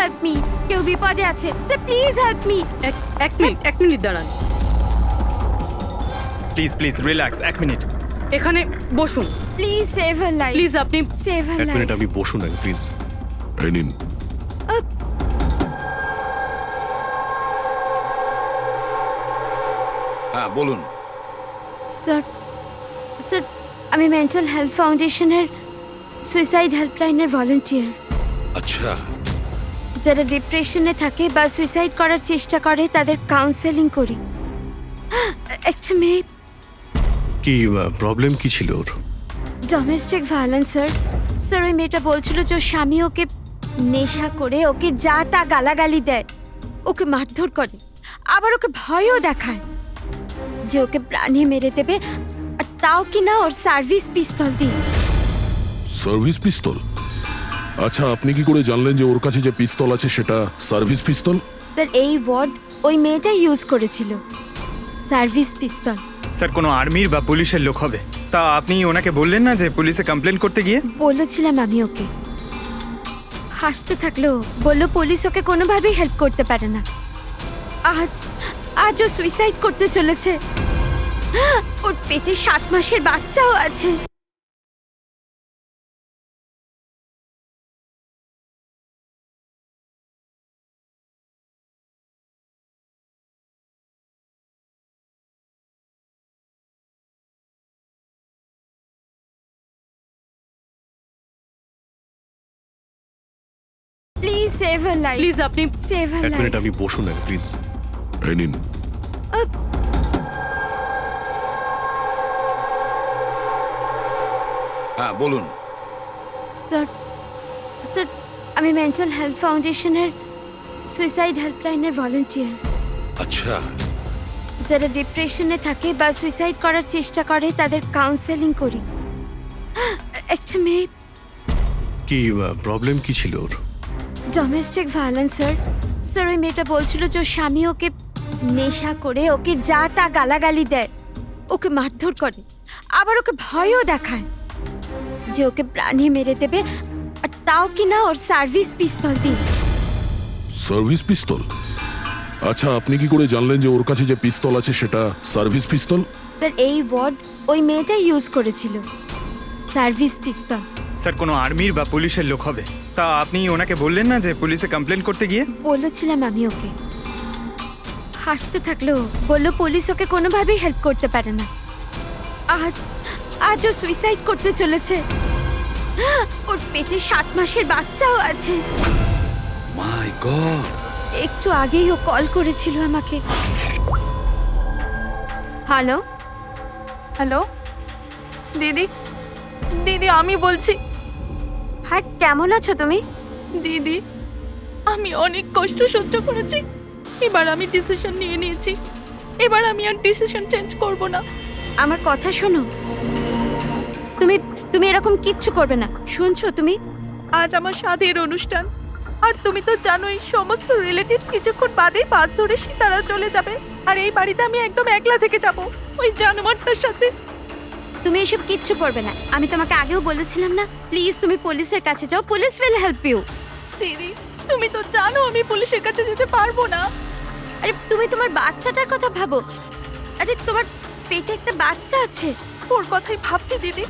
Help me, কেউ বিপদে আছে স্যার, প্লিজ হেল্প মি। এক মিনিট দাঁড়ান, প্লিজ প্লিজ রিল্যাক্স, এক মিনিট। এখানে বসুন please save her life, please. আপনি সেভ হার এক মিনিট, লাইফ। আমি বসুন আগে প্লিজ। এই নিন। হ্যাঁ বলুন। স্যার স্যার, আমি মেন্টাল হেলথ ফাউন্ডেশনের সুইসাইড হেল্পলাইনের ভলান্টিয়ার। আচ্ছা, যারা ডিপ্রেশনে থাকে বা সুইসাইড করার চেষ্টা করে তাদের কাউন্সেলিং করি। একটা মেয়ে কি প্রবলেম কি ছিল ওর? Domestic violence sir. স্যার ওই মেয়েটা বলছিল যে ওর স্বামী ওকে নেশা করে ওকে যা তা গালাগালি দেয়, ওকে মারধর করে, আবার ওকে ভয়ও দেখায় যে ওকে প্রাণে মেরে দেবে, আর তাও কিনা ওর সার্ভিস পিস্তল দিয়ে। সার্ভিস পিস্তল? আচ্ছা, আপনি কি করে জানলেন যে ওর কাছে যে পিস্তল আছে সেটা সার্ভিস পিস্তল? স্যার এই ওয়ার্ড ওই মেয়েটা ইউজ করেছিল, সার্ভিস পিস্তল। স্যার কোনো আর্মির বা পুলিশের লোক হবে। তা আপনি ওনাকে বললেন না যে পুলিশে কমপ্লেন করতে গিয়ে? বলেছিলাম আমি ওকে, হাসতে থাকলো, বললো পুলিশ ওকে কোনোভাবেই হেল্প করতে পারে না। আজ ও সুইসাইড করতে চলেছে, ওর পেটে 7 মাসের বাচ্চাও আছে। Please save her life, please আপনি সেভ হার এক লাইফ। মিনিট, আমি বসুন আগে প্লিজ। এই নিন। হ্যাঁ বলুন। স্যার স্যার, আমি মেন্টাল হেলথ ফাউন্ডেশনের সুইসাইড হেল্পলাইনের ভলান্টিয়ার। আচ্ছা, যারা ডিপ্রেশনে থাকে বা সুইসাইড করার চেষ্টা করে তাদের কাউন্সেলিং করি। একটা মেয়ে কি প্রবলেম কি ছিল ওর? Domestic violence sir. স্যার ওই মেয়েটা বলছিল যে ওর স্বামী ওকে নেশা করে ওকে যা তা গালাগালি দেয়, ওকে মারধর করে, আবার ওকে ভয়ও দেখায় যে ওকে প্রাণে মেরে দেবে, আর তাও কিনা ওর সার্ভিস পিস্তল দিয়ে। সার্ভিস পিস্তল? আচ্ছা, আপনি কি করে জানলেন যে ওর কাছে যে পিস্তল আছে সেটা সার্ভিস পিস্তল? স্যার এই ওয়ার্ড ওই মেয়েটা ইউজ করেছিল, সার্ভিস পিস্তল। স্যার কোনো আর্মির বা পুলিশের লোক হবে। তা আপনি ওনাকে বললেন না যে পুলিশে কমপ্লেন করতে গিয়ে? বলেছিলাম আমি ওকে, হাসতে থাকলো, বললো পুলিশ ওকে কোনোভাবেই হেল্প করতে পারে না। আজ ও সুইসাইড করতে চলেছে, ওর পেটে 7 মাসের বাচ্চাও আছে। মাই গড। একটু আগেই ও কল করেছিল আমাকে। হ্যালো হ্যালো দিদি, দিদি আমি বলছি। হ্যাঁ, কেমন আছো তুমি? দিদি আমি অনেক কষ্ট সহ্য করেছি, এবার আমি ডিসিশন নিয়ে নিয়েছি, এবার আমি আর ডিসিশন চেঞ্জ করব না। আমার কথা শোনো, তুমি এরকম কিচ্ছু করবে না, শুনছো তুমি? আজ আমার সাধের অনুষ্ঠান, আর তুমি তো জানোই সমস্ত রিলেটিভ কিছুক্ষণ বাদেই বাস ধরে সীতারা চলে যাবে, আর এই বাড়িতে আমি একদম একলা থেকে যাব ওই জানোয়ারটার সাথে। তুমি এসব কিচ্ছু করবে না, আমি তোমাকে আগেও বলেছিলাম না? প্লিজ তুমি পুলিশের কাছে যাও, পুলিশ উইল হেল্প ইউ। দিদি তুমি তো জানো আমি পুলিশের কাছে যেতে পারবো না। আরে তুমি তোমার বাচ্চাটার কথা ভাবো, আরে তোমার পেটে একটা বাচ্চা আছে। ওর কথাই ভাবছি দিদি,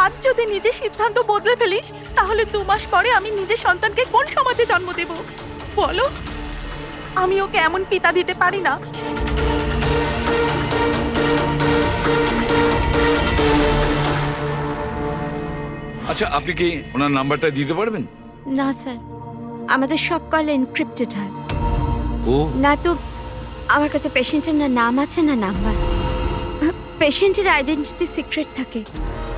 আজ যদি নিজের সিদ্ধান্ত বদলে ফেলি তাহলে 2 মাস পরে আমি নিজের সন্তানকে কোন সমাজে জন্ম দেব বলো? আমি ওকে এমন পিতা দিতে পারি না। আচ্ছা, আপনি কি ওনার নাম্বারটা দিতে পারবেন? না স্যার, আমাদের সব কল এনক্রিপ্টেড হয়, ও না তো আমার কাছে পেশেন্টের না নাম আছে না নাম্বার। পেশেন্টের আইডেন্টিটি সিক্রেট থাকে।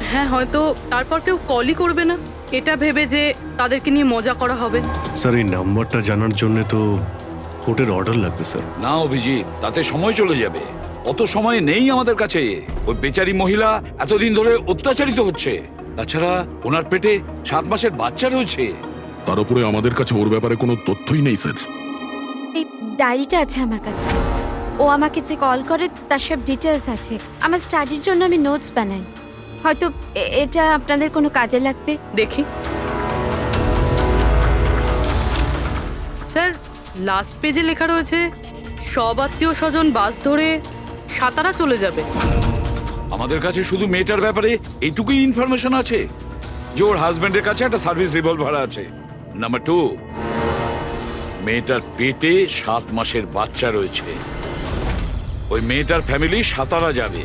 হ্যাঁ, হয়তো তারপর কেউ কলই করবে না, এটা ভেবে যে তাদেরকে নিয়ে মজা করা হবে। স্যার এই নাম্বারটা জানার জন্য তো কোর্টের অর্ডার লাগবে স্যার। না অভিজিৎ, তাতে সময় চলে যাবে, অত সময় নেই আমাদের কাছে। ওই বেচারি মহিলা এতদিন ধরে অত্যাচারিত হচ্ছে, তাছাড়া ওনার পেটে 7 মাসের বাচ্চা রয়েছে। তার উপরে আমাদের কাছে ওর ব্যাপারে কোনো তথ্যই নেই স্যার। এই ডায়েরিটা আছে আমার কাছে, ও আমাকে যে কল করে তার সব ডিটেলস আছে। আমার স্টাডির জন্য আমি নোটস বানাই, হয়তো এটা আপনাদের কোনো কাজে লাগবে। দেখি স্যার লাস্ট পেজে লেখা রয়েছে সব আত্মীয় স্বজন বাস ধরে সাতারা চলে যাবে। আমাদের কাছে শুধু মেয়েটার ব্যাপারে এইটুকুই ইনফরমেশন আছে যে ওর হাজবেন্ডের কাছে একটা সার্ভিস রিভলভার আছে। নাম্বার 2, মেয়েটার পেটে 7 মাসের বাচ্চা রয়েছে। ওই মেয়েটার ফ্যামিলি সাতারা যাবে।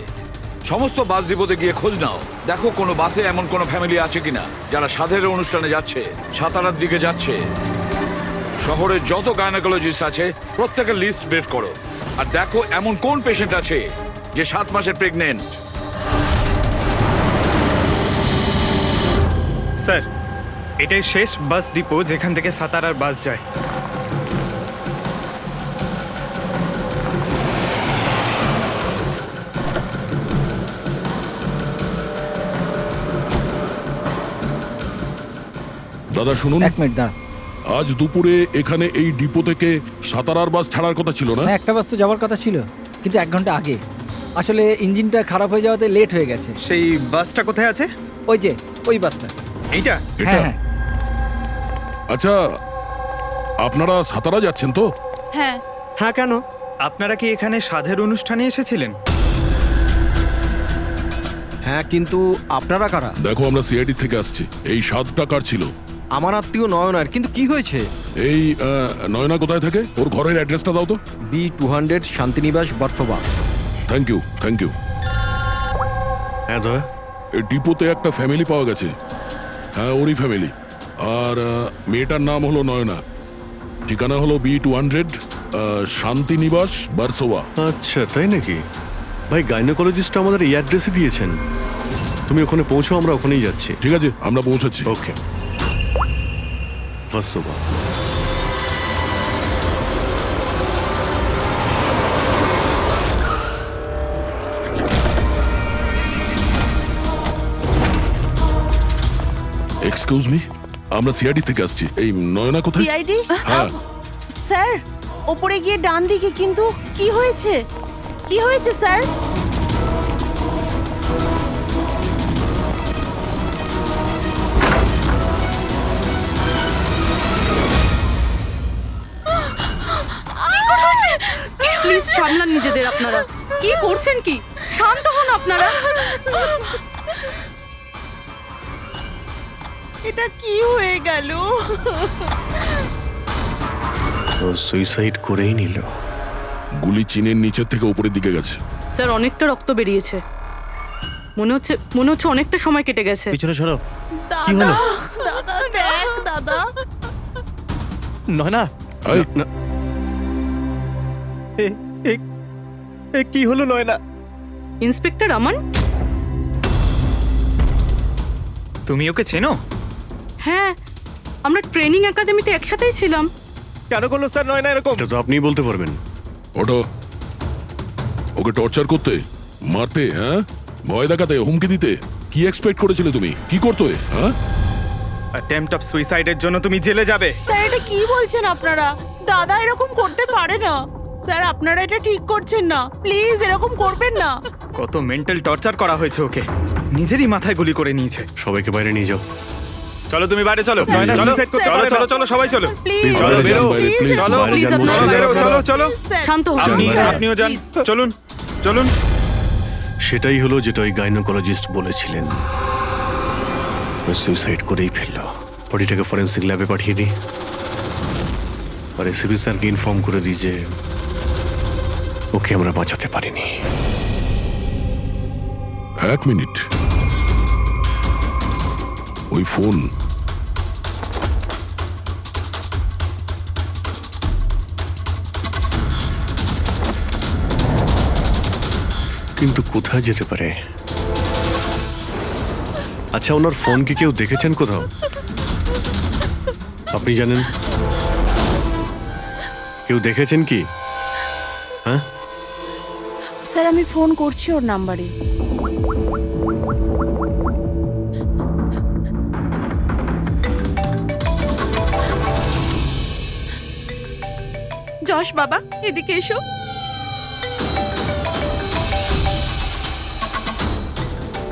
সমস্ত বাস ডিপোতে গিয়ে খোঁজ নাও, দেখো কোনো বাসে এমন কোনো ফ্যামিলি আছে কিনা যারা সাধের অনুষ্ঠানে যাচ্ছে, সাতারার দিকে যাচ্ছে। শহরের যত গাইনোকোলজিস্ট আছে প্রত্যেকের লিস্ট বের করো, আর দেখো এমন কোন পেশেন্ট আছে যে 7 মাসের প্রেগনেন্ট। স্যার, এটাই শেষ বাস ডিপো যেখান থেকে সাতারার বাস যায়। দাদা শুনুন, 1 মিনিট দাঁড়া। আজ দুপুরে এখানে এই ডিপো থেকে সাতারার বাস ছাড়ার কথা ছিল না? না, একটা বাস তো যাওয়ার কথা ছিল, কিন্তু 1 ঘন্টা আগে। আসলে ইঞ্জিনটা খারাপ হয়ে যাওয়াতে লেট হয়ে গেছে। সেই বাসটা কোথায় আছে? ওই যে ওই বাসটা। এইটা? এটা? হ্যাঁ হ্যাঁ। আচ্ছা, আপনারা সাতারা যাচ্ছেন তো? হ্যাঁ। হ্যাঁ, কেন? আপনারা কি এখানে সাধের অনুষ্ঠানে এসেছিলেন? হ্যাঁ, কিন্তু আপনারা কারা? দেখো, আমরা সিআইডি থেকে আসছি। এই 7 টাকার ছিল। আমার আত্মীয় নয়নার, কিন্তু কি হয়েছে? এই নয়না কোথায় থাকে? ওর ঘরের অ্যাড্রেসটা দাও তো। B200 Shantinivas Versova. Thank you, thank you. হ্যাঁ দয়া। এই ডিপোতে একটা ফ্যামিলি পাওয়া গেছে। হ্যাঁ, ওরই ফ্যামিলি। আর মেয়েটার নাম হলো নয়না। ঠিকানা হলো B200 শান্তিনিবাস বার্সোবা। আচ্ছা, তাই নাকি? ভাই, গাইনোকোলজিস্ট আমাদের এই অ্যাড্রেসে দিয়েছেন। তুমি ওখানে পৌঁছো, আমরা ওখানেই যাচ্ছি। ঠিক আছে, আমরা পৌঁছাচ্ছি। ওকে। বাস্তবা। এক্সকিউজ মি, আমরা সিআইডি থেকে আসছি। এই নয়না কোথায়? সিআইডি? হ্যাঁ। স্যার, ওপরে গিয়ে ডান দিকে। কিন্তু কি হয়েছে? কি হয়েছে স্যার? প্লিজ সামলান নিজেদের আপনারা। কি করছেন কি? শান্ত হন আপনারা। এটা কি হয়ে গেল? ও সুইসাইড করেই নিল। গুলি চিনের নিচের থেকে উপরের দিকে গেছে। স্যার অনেকটা রক্ত বেরিয়েছে। মনে হচ্ছে অনেকটা সময় কেটে গেছে। পিছনে সরো। কি হলো? দাদা দেখ, দাদা। নয়না, এই, কি হলো নয়না? ইন্সপেক্টর আমান? তুমি ওকে চেনো? হ্যাঁ, আমরা ট্রেনিং একাডেমিতে একসাথেই ছিলাম। কেন করলো স্যার নয়না এরকম? এটা তো আপনিই বলতে পারবেন। ওটো। ওকে টর্চার করতে, মারতে, হ্যাঁ, ভয় দেখাতে, হুমকি দিতে কি এক্সপেক্ট করেছিলে তুমি? কি করতে? হ্যাঁ, অ্যাটেম্পট অফ সুইসাইডের জন্য তুমি জেলে যাবে। স্যার, এটা কি বলছেন আপনারা? দাদা এরকম করতে পারে না। স্যার, আপনারা এটা ঠিক করছেন না। প্লিজ এরকম করবেন না। কত মেন্টাল টর্চার করা হয়েছে ওকে। নিজেরই মাথায় গুলি করে নিয়েছে। সবাইকে বাইরে নিয়ে যাও। চলো তুমি বাইরে চলো। নয়না, চলো suicide করতে চলো পারে না। চলো চলো সবাই চলো। প্লিজ চলো বাইরে বেরো। যান, বাইরে, please। চলো বাইরে যান আপনারা চলো বেরো, চলো চলো। শান্ত হন। আপনিও যান। চলুন চলুন। সেটাই হলো যেটা ওই গাইনোকোলজিস্ট বলেছিলেন। সুইসাইড করেই ফেললো। বডিটাকে ফরেন্সিক ল্যাবে পাঠিয়ে দিই, আর এসিপি স্যারকে ইনফর্ম করে দিই যে ওকে আমরা বাঁচাতে পারিনি। 1 মিনিট। ওই ফোন। কিন্তু কোথায় যেতে পারে? আচ্ছা, ওনার ফোন কি কেউ দেখেছেন কোথাও? আপনি জানেন? কেউ দেখেছেন কি? হ্যাঁ, স্যার, আমি ফোন করছি ওর নাম্বারে। যশ বাবা, এদিকে এসো।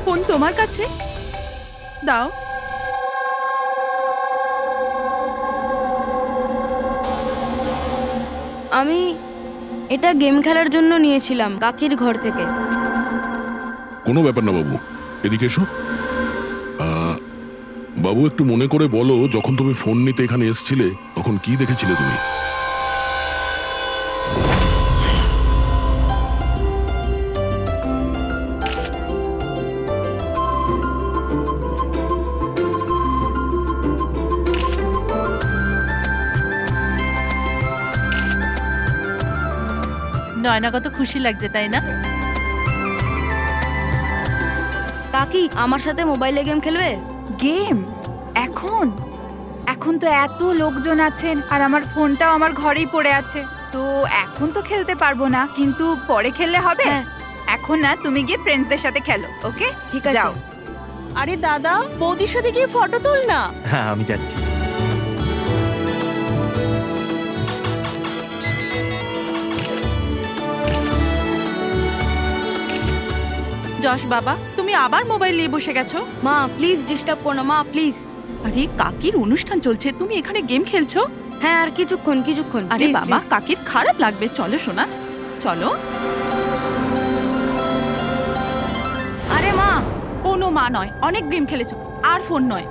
ফোন তোমার কাছে দাও। আমি এটা গেম খেলার জন্য নিয়েছিলাম কাকির ঘর থেকে। কোনো ব্যাপার না বাবু, এদিকে এসো। বাবু একটু মনে করে বলো, যখন তুমি ফোন নিতে এখানে এসেছিলে তখন কি দেখেছিলে তুমি? নয়না কত খুশি লাগছে তাই না? কাকি আমার সাথে মোবাইলে গেম খেলবে? গেম? এখন এখন তো এত লোকজন আছেন আর আমার ফোনটাও আমার ঘরেই পড়ে আছে, তো এখন তো খেলতে পারবো না, কিন্তু পরে খেললে হবে। হ্যাঁ। এখন না, তুমি গিয়ে ফ্রেন্ডসদের সাথে খেলো, ওকে? ঠিক আছে। যাও। আরে দাদা, বৌদির সাথে গিয়ে ফটো তুল না। হ্যাঁ আমি যাচ্ছি। যশ বাবা, তুমি আবার মোবাইল নিয়ে বসে গেছো? মা প্লিজ ডিস্টার্ব করো না, মা প্লিজ। আরে কাকির অনুষ্ঠান চলছে, তুমি এখানে গেম খেলছো? হ্যাঁ আর কিছুক্ষণ। আরে Please, বাবা, please। কাকির খারাপ লাগবে, চলো শোনা, চলো। আরে মা, কোনো মা নয়, অনেক গেম খেলেছো, আর ফোন নয়।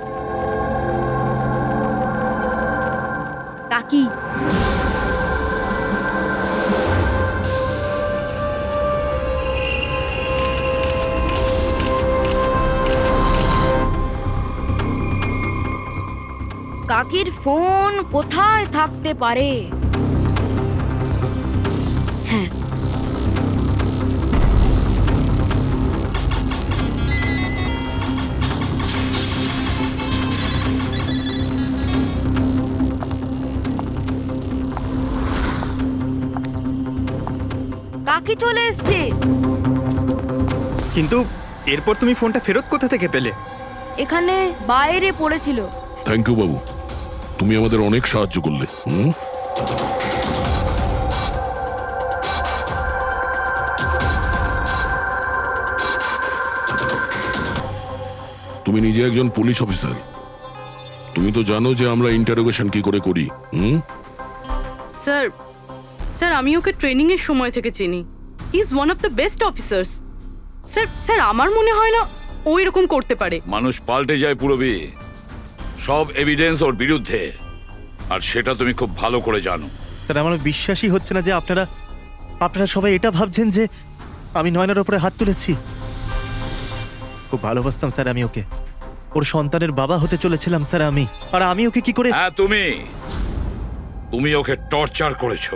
কাকি কাকির ফোন কোথায় থাকতে পারে? হ্যাঁ, কাকি চলে এসছে। কিন্তু এরপর তুমি ফোনটা ফেরত কোথা থেকে পেলে? এখানে বাইরে পড়েছিল। থ্যাংক ইউ বাবু, তুমি আমাদের অনেক সাহায্য করলে। তুমি নিজে একজন পুলিশ অফিসার, তুমি তো জানো যে আমরা ইন্টারোগেশন কি করে করি। স্যার স্যার আমি ওকে ট্রেনিং এর সময় থেকে চিনি। He is one of the best officers. Sir sir আমার মনে হয় না ও এরকম করতে পারে। মানুষ পাল্টে যায় পুরবী, সব এভিডেন্স ওর বিরুদ্ধে, আর সেটা তুমি খুব ভালো করে জানো। স্যার আমার বিশ্বাসই হচ্ছে না যে আপনারা সবাই এটা ভাবছেন যে আমি নয়নার ওপরে হাত তুলেছি। খুব ভালোবাসতাম স্যার আমি ওকে, ওর সন্তানের বাবা হতে চলেছিলাম স্যার আমি। আর আমি ওকে কি করে? হ্যাঁ, তুমি ওকে টর্চার করেছো,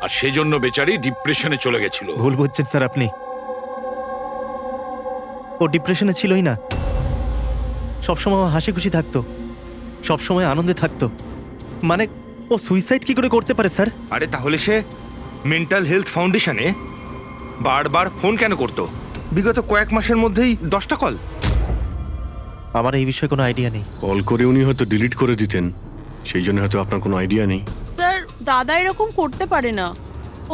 আর সেই জন্য বেচারি ডিপ্রেশনে চলে গেছিল। ভুল বুঝছেন স্যার আপনি, ও ডিপ্রেশনে ছিলই না। সবসময় ও হাসি খুশি থাকতো, সবসময় আনন্দে থাকতো। মানে ও সুইসাইড কি করে করতে পারে স্যার? আরে তাহলে সে মেন্টাল হেলথ ফাউন্ডেশনে বারবার ফোন কেন করতো? বিগত কয়েক মাসের মধ্যেই 10টা কল। আমার এই বিষয়ে কোনো আইডিয়া নেই। কল করে উনি হয়তো ডিলিট করে দিতেন, সেই জন্য হয়তো আপনার কোনো আইডিয়া নেই। স্যার, দাদা এরকম করতে পারে না,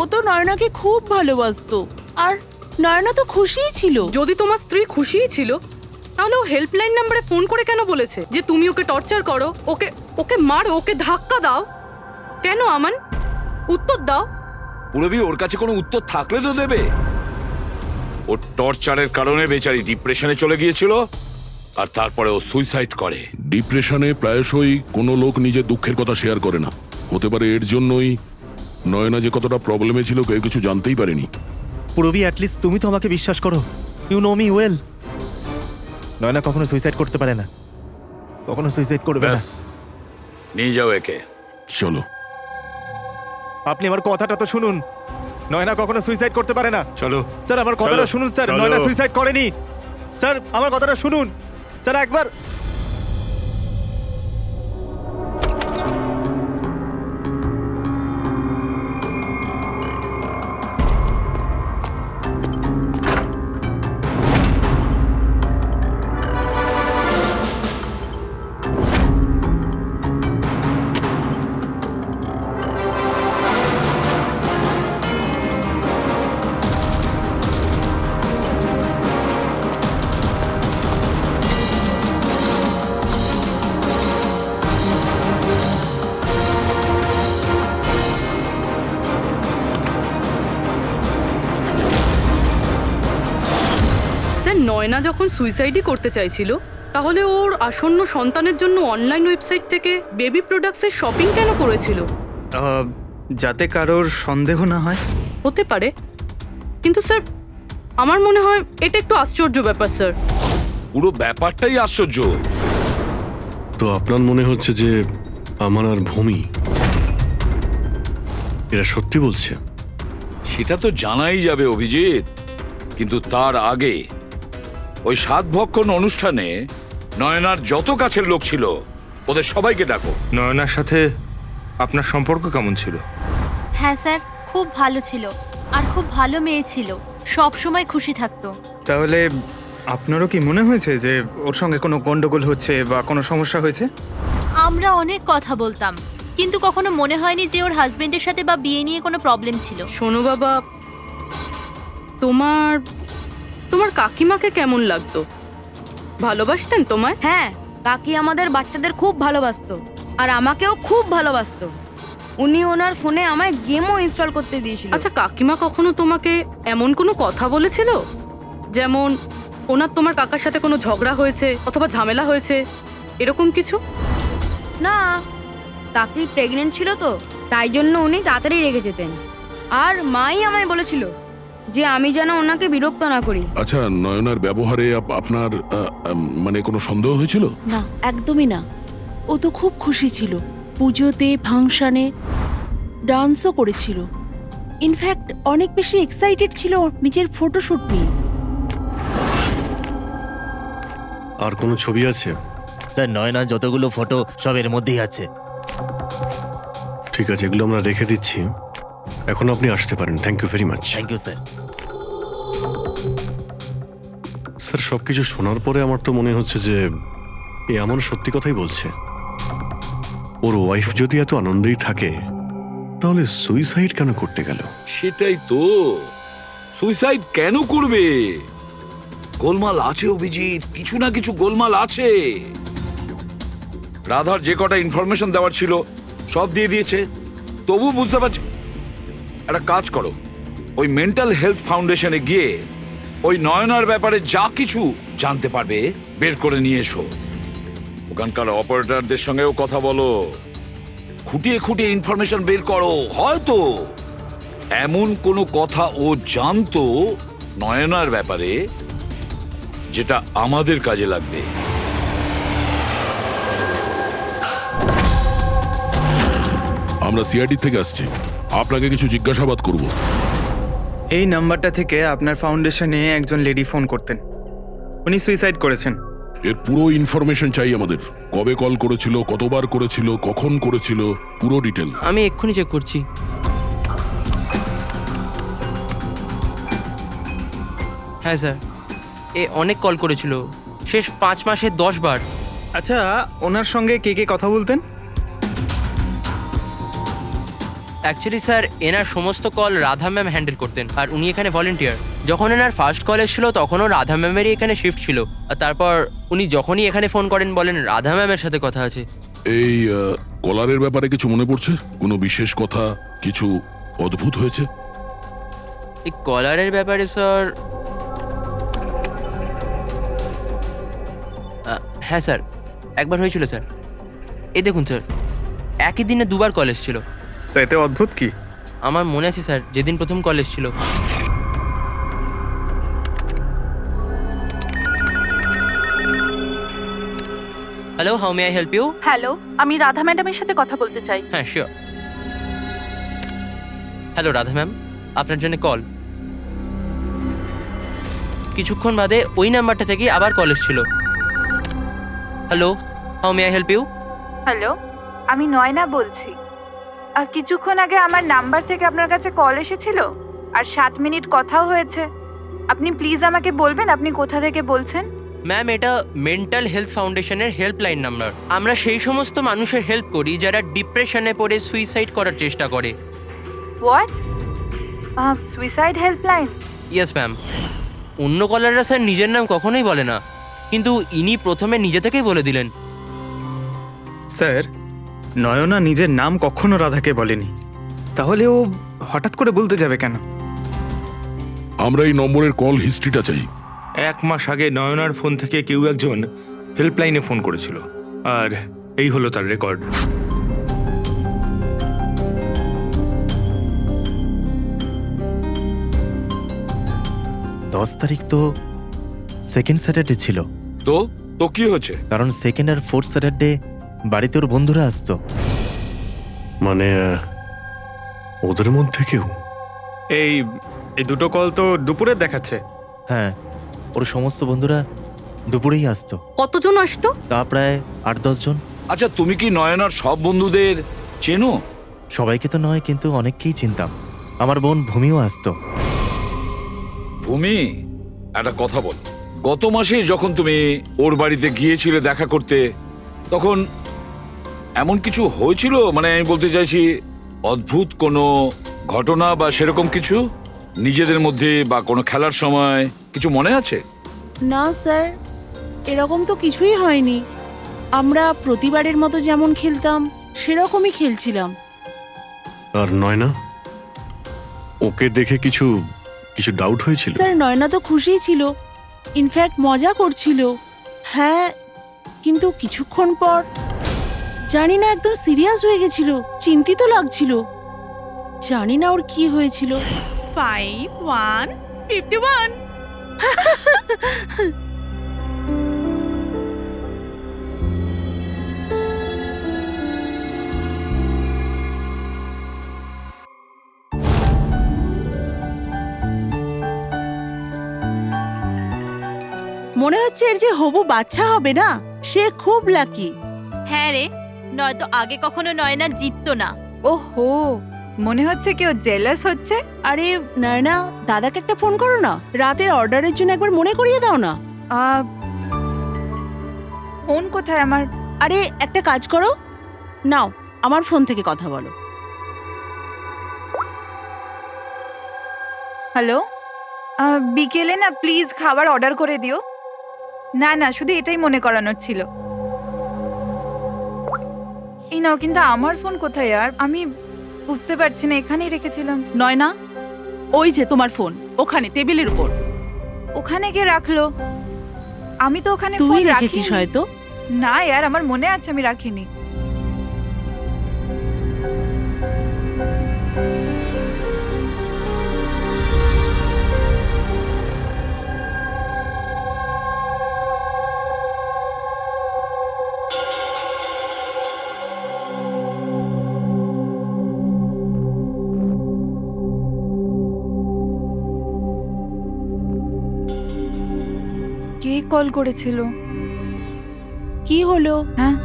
ও তো নয়নাকে খুব ভালোবাসতো, আর নয়না তো খুশিই ছিল। যদি তোমার স্ত্রী খুশিই ছিল, তাহলে ও হেল্পলাইন নাম্বারে ফোন করে কেন বলেছে যে তুমি ওকে টর্চার করো, ওকে ওকে মারো, ওকে ধাক্কা দাও? কেন আমান, উত্তর দাও। পুরবী, ওর কাছে কোনো উত্তর থাকলে তো দেবে। ওর টর্চারের কারণে বেচারি ডিপ্রেশনে চলে গিয়েছিল, আর তারপরে ও সুইসাইড করে। ডিপ্রেশনে প্রায়শই কোনো লোক নিজের দুঃখের কথা শেয়ার করে না। হতে পারে এর জন্যই নয়না যে কতটা প্রবলেমে ছিল কেউ কিছু জানতেই পারেনি। পুরবি, অ্যাটলিস্ট তুমি তো আমাকে বিশ্বাস করো। You know me well. Nayna কখনো সুইসাইড করতে পারে না, কখনো সুইসাইড করবে না। ব্যাস, নিয়ে যাও একে। চলো। আপনি আমার কথাটা তো শুনুন, নয়না কখনো সুইসাইড করতে পারে না। চলো স্যার আমার কথাটা চলো, শুনুন স্যার, চলো। নয়না সুইসাইড করেনি। স্যার আমার কথাটা শুনুন স্যার একবার। স্যার নয়না যখন সুইসাইডই করতে চাইছিল তাহলে ওর আসন্ন সন্তানের জন্য অনলাইন ওয়েবসাইট থেকে বেবি প্রোডাক্টসের শপিং কেন করেছিল? যাতে কারোর সন্দেহ না হয়। হতে পারে, কিন্তু স্যার আমার মনে হয় এটা একটু আশ্চর্য ব্যাপার স্যার। পুরো ব্যাপারটাই আশ্চর্য। তো আপনার মনে হচ্ছে যে আমার আর ভূমি এরা সত্যি বলছে? সেটা তো জানাই যাবে অভিজিৎ, কিন্তু তার আগে ওই সাতভক্ষণ অনুষ্ঠানে নয়নার যত কাছের লোক ছিল ওদের সবাইকে ডাকো। নয়নার সাথে আপনার সম্পর্ক কেমন ছিল? হ্যাঁ স্যার, খুব ভালো ছিল আর খুব ভালো মেয়ে ছিল, সব সময় খুশি থাকতো। তাহলে আপনারও কি মনে হয়েছে যে ওর সঙ্গে কোনো গন্ডগোল হচ্ছে বা কোনো সমস্যা হয়েছে? আমরা অনেক কথা বলতাম, কিন্তু কখনো মনে হয়নি যে ওর হাজবেন্ডের সাথে বা বিয়ে নিয়ে কোনো প্রবলেম ছিল। শোনো বাবা, তোমার তোমার কাকিমাকে কেমন লাগতো? ভালোবাসতেন তোমায়? হ্যাঁ, কাকি আমাদের বাচ্চাদের খুব ভালোবাসতো আর আমাকেও খুব ভালোবাসতো। উনি ওনার ফোনে আমায় গেমও ইনস্টল করতে দিয়েছিল। আচ্ছা, কাকিমা কখনো তোমাকে এমন কোনো কথা বলেছিল যেমন ওনার তোমার কাকার সাথে কোনো ঝগড়া হয়েছে অথবা ঝামেলা হয়েছে, এরকম কিছু? না, কাকি প্রেগনেন্ট ছিল তো, তাই জন্য উনি তাড়াতাড়ি রেগে যেতেন। আর মাই আমায় বলেছিল যে আমি যেন ওনাকে বিরক্ত না করি। আচ্ছা, নয়নার ব্যবহারে আপনার মানে কোনো সন্দেহ হয়েছিল? না, একদমই না। ও তো খুব খুশি ছিল, পুজোতে ফাংশনে ডান্সও করেছিল। ইনফ্যাক্ট অনেক বেশি এক্সাইটেড ছিল নিজের ফটোশুট নিয়ে। আর কোনো ছবি আছে? স্যার নয়না যতগুলো ফটো সব এর মধ্যেই আছে। ঠিক আছে, এগুলো আমরা রেখে দিচ্ছি। এখন আপনি আসতে পারেন। Thank you very much. Thank you sir. Sir, সবকিছু শোনার পরে আমার তো মনে হচ্ছে যে এ এমন সত্যি কথাই বলছে। ওর ওয়াইফ যদি এত আনন্দেই থাকে তাহলে সুইসাইড কেন করতে গেল? সেটাই তো, সুইসাইড কেন করবে? গোলমাল আছে অভিজিৎ, কিছু না কিছু গোলমাল আছে। রাধার যে কটা ইনফরমেশন দেওয়ার ছিল সব দিয়ে দিয়েছে, তবু বুঝতে পারছি। একটা কাজ করো, ওই মেন্টাল হেলথ ফাউন্ডেশনে গিয়ে ওই নয়নার ব্যাপারে যা কিছু জানতে পারবে বের করে নিয়ে এসো। ওখানকার অপারেটরদের সঙ্গেও কথা বলো, খুঁটিয়ে খুঁটিয়ে ইনফরমেশন বের করো। হয়তো এমন কোনো কথা ও জানতো নয়নার ব্যাপারে যেটা আমাদের কাজে লাগবে। আমরা সিআইডি থেকে আসছি, আপনাকে কিছু জিজ্ঞাসাবাদ করব। এই নাম্বারটা থেকে আপনার ফাউন্ডেশনে একজন লেডি ফোন করতেন, উনি সুইসাইড করেছেন। এর পুরো ইনফরমেশন চাই আমাদের। কবে কল করেছিল, কতবার করেছিল, কখন করেছিল, পুরো ডিটেল। আমি এক্ষুনি চেক করছি। হ্যাঁ স্যার, এ অনেক কল করেছিল, শেষ 5 মাসে 10 বার। আচ্ছা, ওনার সঙ্গে কে কে কথা বলতেন? অ্যাকচুয়ালি স্যার, এনার সমস্ত কল রাধা ম্যাম হ্যান্ডেল করতেন আর উনি এখানে ভলেন্টিয়ার। যখন এনার ফার্স্ট কল এসেছিল তখনও রাধা ম্যামেরই এখানে শিফট ছিল, আর তারপর উনি যখনই এখানে ফোন করেন বলেন রাধা ম্যামের সাথে কথা আছে। এই কলারের ব্যাপারে কিছু মনে পড়ছে? কোনো বিশেষ কথা, কিছু অদ্ভুত হয়েছে? এই কলারের ব্যাপারে স্যার, হ্যাঁ স্যার, একবার হয়েছিল স্যার। এই দেখুন স্যার, একই দিনে 2 বার কল এসেছিল। তো এতে অদ্ভুত কি? আমার মনে আছে স্যার, যেদিন প্রথম কল এসেছিল। Hello, how may I help you? Hello, আমি রাধা ম্যাডামের সাথে কথা বলতে চাই। হ্যাঁ শিওর। হ্যালো রাধা ম্যাম, আপনার জন্য কল। কিছুক্ষণ বাদে ওই নাম্বারটা থেকে আবার কল এসেছিল। Hello, how may I help you? Hello, আমি নয়না বলছি। আর কিছুক্ষণ আগে আমার নাম্বার থেকে আপনার কাছে কল এসেছিল আর 7 মিনিট কথাও হয়েছে। আপনি প্লিজ আমাকে বলবেন আপনি কোথা থেকে বলছেন? ম্যাম, এটা মেন্টাল হেলথ ফাউন্ডেশনের হেল্পলাইন নাম্বার। আমরা সেই সমস্ত মানুষের হেল্প করি যারা ডিপ্রেশনে পড়ে সুইসাইড করার চেষ্টা করে। What? Suicide helpline? Yes ma'am. অন্য কলাররা স্যার নিজের নাম কখনোই বলে না, কিন্তু ইনি প্রথমে নিজে থেকেই বলে দিলেন। স্যার, নয়না নিজের নাম কখনো রাধাকে বলেনি, তাহলে ও হঠাৎ করে বলতে যাবে কেন? আমরা এই নম্বরের কল হিস্ট্রিটা চাই। 1 মাস আগে নয়নার ফোন থেকে কেউ একজন হেল্পলাইনে ফোন করেছিল, আর এই হলো তার রেকর্ড। তারিখ তো সেকেন্ড স্যাটারডে ছিল, তো তো কি হচ্ছে? কারণ সেকেন্ড আর ফোর্থ স্যাটারডে বাড়িতে ওর বন্ধুরা আসতো। মানে ওদের মধ্যে কেউ? এই এই দুটো কল তো দুপুরে দেখাচ্ছে। হ্যাঁ, ওর সমস্ত বন্ধুরা দুপুরেই আসতো। কতজন আসতো? তা প্রায় 8-10 জন। আচ্ছা, তুমি কি নয়নার সব বন্ধুদের চেনো? সবাইকে তো নয়, কিন্তু অনেককেই চিনতাম। আমার বোন ভূমিও আসতো। ভূমি, একটা কথা বল। গত মাসে যখন তুমি ওর বাড়িতে গিয়েছিলে দেখা করতে, তখন এমন কিছু হয়েছিল? মানে আমি বলতে চাইছি, অদ্ভুত কোনো ঘটনা বা সেরকম কিছু নিজেদের মধ্যে, বা কোনো খেলার সময় কিছু মনে আছে? না স্যার, এরকম তো কিছুই হয়নি। আমরা প্রতিবারের মতো যেমন খেলতাম সেরকমই খেলছিলাম। আর নয়না, ওকে দেখে কিছু কিছু ডাউট হয়েছিল? স্যার, নয়না তো খুশিই ছিল, ইনফ্যাক্ট মজা করছিল। হ্যাঁ, কিন্তু কিছুক্ষণ পর জানি না একদম সিরিয়াস হয়ে গেছিল, চিন্তিত লাগছিল। জানি না ওর কি হয়েছিল। 5151 মনে হচ্ছে এর যে হবু বাচ্চা হবে না, সে খুব লাকি। হ্যাঁ রে, নয়তো আগে কখনো নয়না জিততো না। ওহো, মনে হচ্ছে কেউ জেলাস হচ্ছে। আরে নয়না, দাদাকে একটা ফোন করো না, রাতের অর্ডারের জন্য একবার মনে করিয়ে দাও না। ফোন কোথায় আমার? আরে একটা কাজ করো, নাও আমার ফোন থেকে কথা বলো। হ্যালো, বিকেলে না প্লিজ খাবার অর্ডার করে দিও। না না, শুধু এটাই মনে করানোর ছিল। এই নাও, কিন্তু আমার ফোন কোথায়? আর আমি বুঝতে পারছি না, এখানেই রেখেছিলাম। নয়না, ওই যে তোমার ফোন ওখানে টেবিলের উপর। ওখানে কে রাখলো? আমি তো ওখানে তুই ফোন রেখেছিস রাখিনি। হয়তো। না यार, আমার মনে আছে আমি রাখিনি। কে কল করেছিল? কি হলো? হ্যাঁ,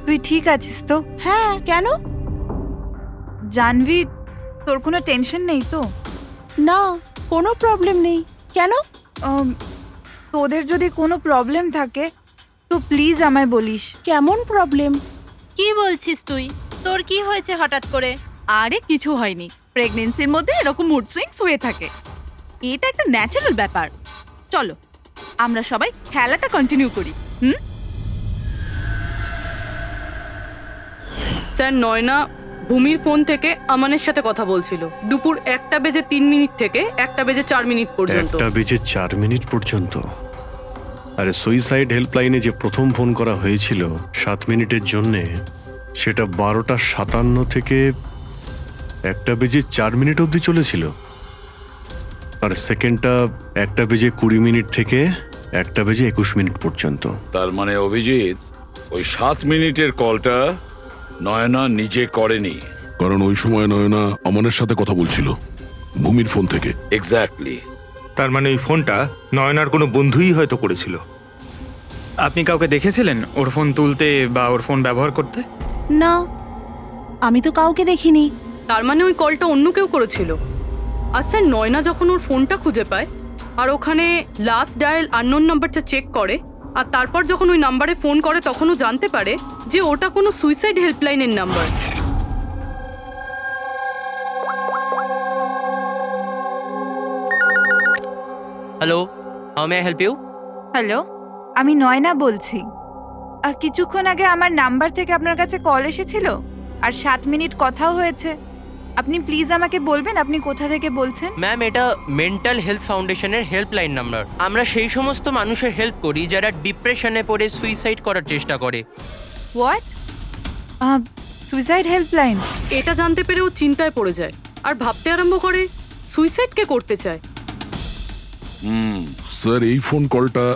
তুই ঠিক আছিস তো? হ্যাঁ, কেন? জানবি, তোর কোনো টেনশন নেই তো? না, কোনো প্রবলেম নেই। কেন? তোদের যদি কোনো প্রবলেম থাকে তো প্লিজ আমায় বলিস। কেমন প্রবলেম? কি বলছিস তুই? তোর কি হয়েছে হঠাৎ করে? আরে কিছু হয়নি, প্রেগন্যান্সির মধ্যে এরকম মুড সুইংস হয়ে থাকে, এটা একটা ন্যাচারাল ব্যাপার। চলো আমরা সবাই খেলাটা কন্টিনিউ করি। স্যার, নয়না ভূমির ফোন থেকে আমানের সাথে কথা বলছিল দুপুর 1:03 থেকে 1:04 পর্যন্ত। 1:04 পর্যন্ত? আরে সুইসাইড হেল্পলাইনে যে প্রথম ফোন করা হয়েছিল 7 মিনিটের জন্যে, সেটা 12:57 থেকে 1:04 অবধি চলেছিল। আর সেকেন্ডটা 1:20 থেকে 1:21 পর্যন্ত। তার মানে অভিজিৎ, ওই 7 মিনিটের কলটা নয়না নিজে করেনি। কারণ ওই সময় নয়না আমানের সাথে কথা বলছিল ভূমির ফোন থেকে। এক্স্যাক্টলি। তার মানে ওই ফোনটা নয়নার কোনো বন্ধুই হয়তো করেছিল। আপনি কাউকে দেখেছিলেন ওর ফোন তুলতে বা ওর ফোন ব্যবহার করতে? না, আমি তো কাউকে দেখিনি। তার মানে ওই কলটা অন্য কেউ করেছিল। আর স্যার, নয়না যখন ওর ফোনটা খুঁজে পায় আর ওখানে লাস্ট ডায়াল আননোন নাম্বারটা চেক করে, আর তারপর যখন ওই নাম্বারে ফোন করে তখনও জানতে পারে যে ওটা কোনো সুইসাইড হেল্পলাইনের number. Hello, how may I help you? Hello, আমি নয়না বলছি। কিছুক্ষণ আগে আমার নাম্বার থেকে আপনার কাছে কল এসেছিল, আর 7 মিনিট কথাও হয়েছে। আপনি প্লিজ আমাকে বলবেন আপনি কোথা থেকে বলছেন? ম্যাম, এটা মেন্টাল হেলথ ফাউন্ডেশনের হেল্পলাইন নাম্বার। আমরা সেই সমস্ত মানুষের হেল্প করি যারা ডিপ্রেশনে পড়ে সুইসাইড করার চেষ্টা করে। হোয়াট? Suicide helpline? এটা জানতে পেরে ও চিন্তায় পড়ে যায় আর ভাবতে আরম্ভ করে সুইসাইড কে করতে চায়। স্যার এই ফোন কলটা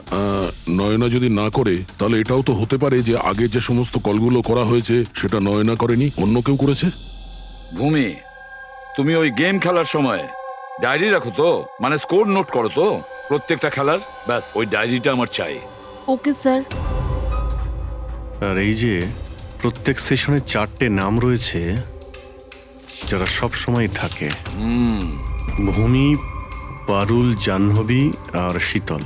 নয়না যদি না করে তাহলে এটাও তো হতে পারে যে আগে যে সমস্ত কলগুলো করা হয়েছে সেটা নয়না করেনি, অন্য কেউ করেছে। ভূমি, তুমি ওই গেম খেলার সময় ডায়েরি রাখো তো, মানে স্কোর নোট করো তো প্রত্যেকটা খেলার? ব্যাস ওই ডায়েরিটা আমার চাই। Okay sir. আর এই যে প্রত্যেক সেশনে 4টে নাম রয়েছে যারা সব সময় থাকে, ভূমি, পারুল, জাহ্নবী আর শীতল।